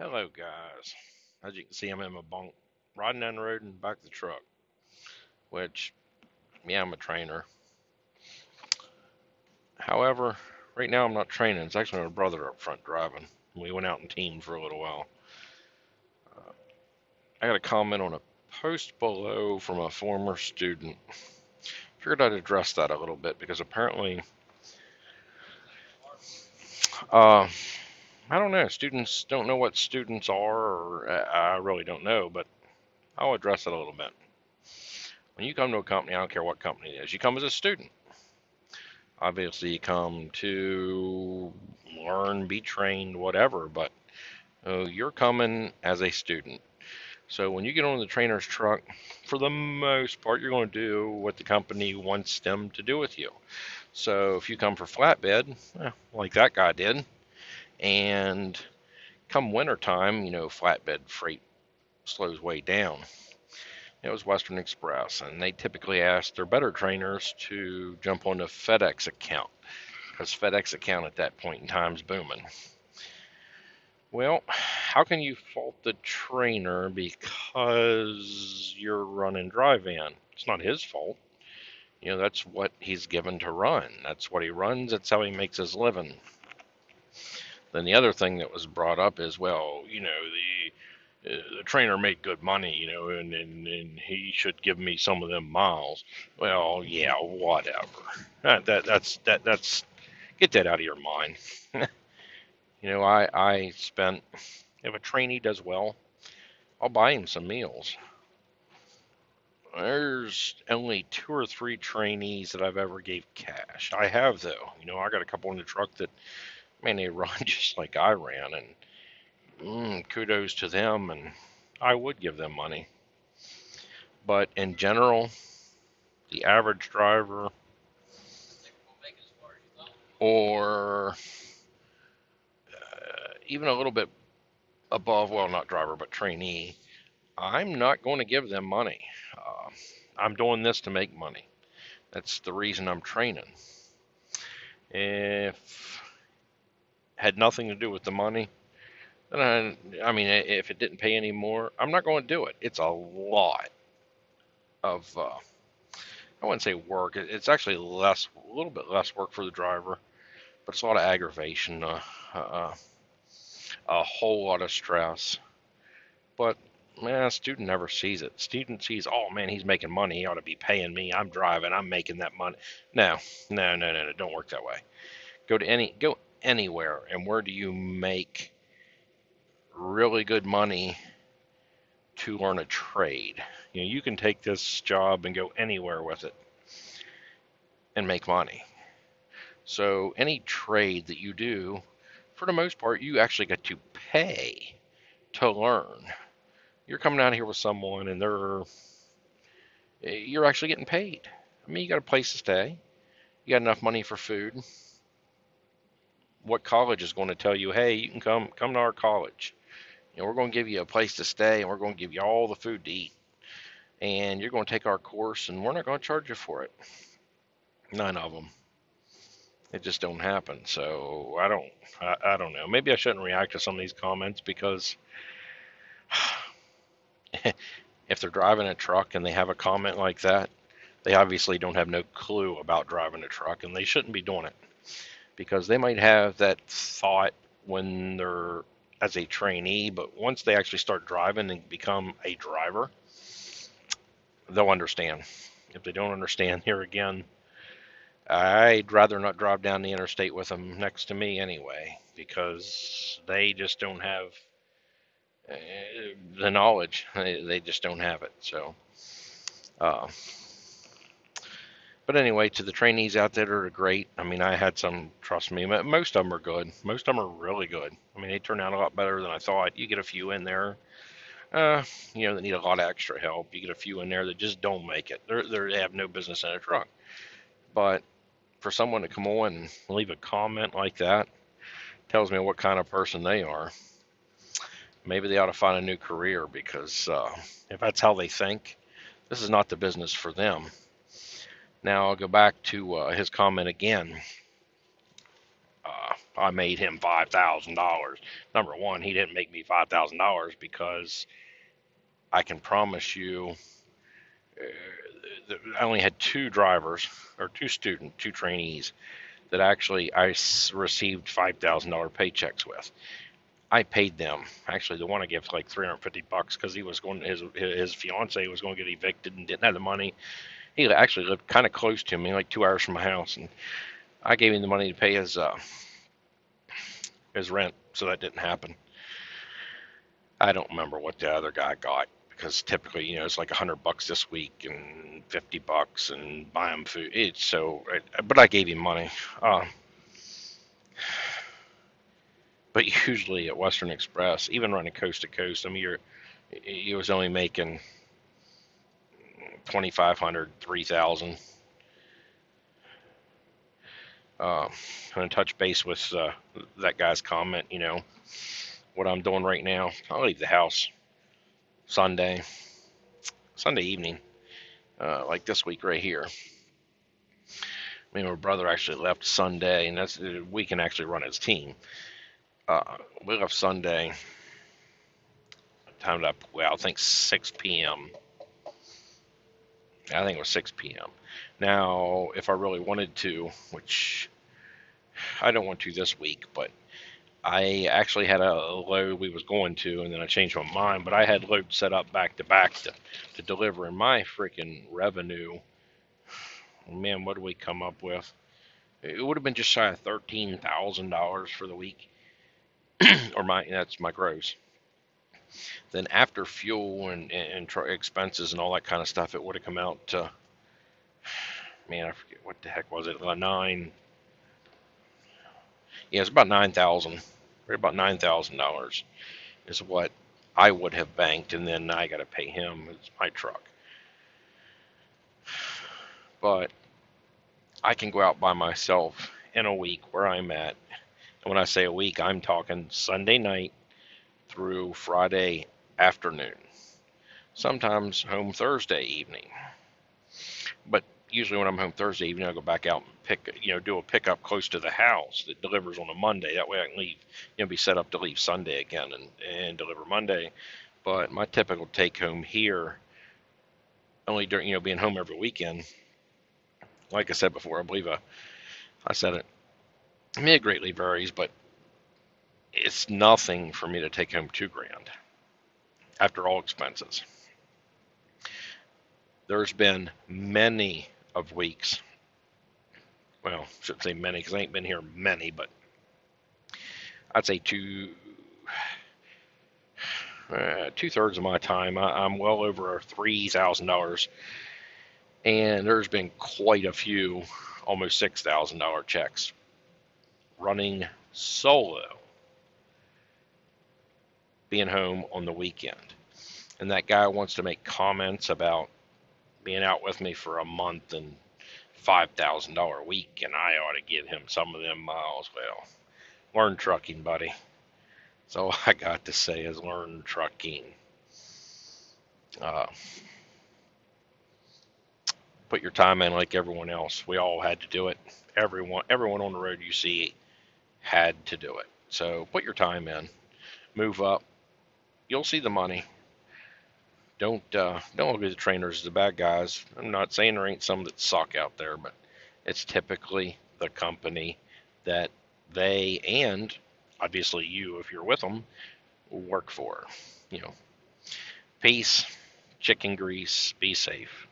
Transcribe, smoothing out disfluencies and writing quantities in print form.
Hello, guys. As you can see, I'm in my bunk, riding down the road and back to the truck. Which, yeah, I'm a trainer. However, right now I'm not training. It's actually my brother up front driving. We went out and teamed for a little while. I got a comment on a post below from a former student. Figured I'd address that a little bit because apparently, uh, I don't know. Students don't know what students are, or I really don't know, but I'll address it a little bit. When you come to a company, I don't care what company it is, you come as a student. Obviously, you come to learn, be trained, whatever, but you're coming as a student. So when you get on the trainer's truck, for the most part, you're going to do what the company wants them to do with you. So if you come for flatbed, like that guy did, and come wintertime, flatbed freight slows way down. It was Western Express, and they typically ask their better trainers to jump on the FedEx account because FedEx account at that point in time is booming. Well, how can you fault the trainer because you're running dry van? It's not his fault. That's what he's given to run. That's what he runs. That's how he makes his living. Then the other thing that was brought up is, well, the trainer made good money, and he should give me some of them miles. Well, yeah, whatever. That's get that out of your mind. I spent, if a trainee does well, I'll buy him some meals. There's only two or three trainees that I've ever gave cash. I have though. I got a couple in the truck that, man, they run just like I ran, and kudos to them. And I would give them money. But in general, the average driver or even a little bit above, well, not driver, but trainee, I'm not going to give them money. I'm doing this to make money. That's the reason I'm training. If had nothing to do with the money, then I mean, if it didn't pay any more, I'm not going to do it. It's a lot of, I wouldn't say work. It's actually a little bit less work for the driver, but it's a lot of aggravation, uh, a whole lot of stress. But man, a student never sees it. Student sees, oh man, he's making money. He ought to be paying me. I'm driving. I'm making that money. No, no, no, no, no. Don't work that way. Go anywhere, and where do you make really good money to learn a trade? You can take this job and go anywhere with it and make money. So any trade that you do, for the most part, you actually get to pay to learn. You're coming out here with someone, and you're actually getting paid. I mean, you got a place to stay. You got enough money for food. What college is going to tell you, hey, you can come to our college. We're going to give you a place to stay, and we're going to give you all the food to eat. And you're going to take our course, and we're not going to charge you for it. None of them. It just don't happen. So I don't know. Maybe I shouldn't react to some of these comments because if they're driving a truck and they have a comment like that, they obviously don't have no clue about driving a truck, and they shouldn't be doing it because they might have that thought when they're as a trainee, but once they actually start driving and become a driver, they'll understand. If they don't understand, here again, I'd rather not drive down the interstate with them next to me anyway, because they just don't have uh, the knowledge. They just don't have it. So, uh, but anyway, to the trainees out there that are great. I mean, I had some, trust me, most of them are good. Most of them are really good. I mean, they turn out a lot better than I thought. You get a few in there, uh, that need a lot of extra help. You get a few in there that just don't make it. They have no business in a truck. But for someone to come on and leave a comment like that tells me what kind of person they are. Maybe they ought to find a new career because if that's how they think, this is not the business for them. Now I'll go back to his comment again. I made him $5,000. Number one, he didn't make me $5,000 because I can promise you, I only had two drivers or two trainees that actually I received $5,000 paychecks with. I paid them. Actually, the one I gave like $350 because he was going. His fiance was going to get evicted and didn't have the money. He actually lived kind of close to me, like 2 hours from my house, and I gave him the money to pay his rent, so that didn't happen. I don't remember what the other guy got because typically, it's like $100 this week and $50 and buy him food. It's so, but I gave him money. Uh, but usually at Western Express, even running coast to coast, I mean, he was only making 2,500, 3,000. I'm going to touch base with that guy's comment. What I'm doing right now. I'll leave the house Sunday evening, like this week right here. Me and my brother actually left Sunday, and we can actually run his team. We left Sunday. Timed up. Well, I think 6 p.m. I think it was 6 p.m. Now, if I really wanted to, which I don't want to this week, but I actually had a load we was going to, and then I changed my mind. But I had loads set up back to back to deliver, and my freaking revenue. Man, what did we come up with? It would have been just shy of $13,000 for the week, or that's my gross. Then after fuel and expenses and all that kind of stuff, it would have come out to, man, I forget what the heck was it, nine. Yeah, it's about 9,000. Right, about $9,000 is what I would have banked, and then I got to pay him. It's my truck, but I can go out by myself in a week where I'm at. And when I say a week, I'm talking Sunday night through Friday afternoon. Sometimes home Thursday evening. But usually when I'm home Thursday evening, I'll go back out and do a pickup close to the house that delivers on a Monday. That way I can leave, be set up to leave Sunday again and deliver Monday. But my typical take home here, only during, being home every weekend, like I said before, I believe I said it. I mean, it greatly varies, but it's nothing for me to take home $2,000 after all expenses. There's been many of weeks. Well, I shouldn't say many because I ain't been here many, but I'd say two-thirds of my time, I'm well over $3,000, and there's been quite a few, almost $6,000 checks running solo, being home on the weekend. And that guy wants to make comments about being out with me for a month and $5,000 a week, and I ought to give him some of them miles. Well, learn trucking, buddy. So all I got to say is learn trucking. Put your time in like everyone else. We all had to do it. Everyone on the road you see had to do it. So put your time in. Move up. You'll see the money. Don't look at the trainers as the bad guys. I'm not saying there ain't some that suck out there, but it's typically the company that they, and obviously you, if you're with them, work for. Peace, chicken grease, be safe.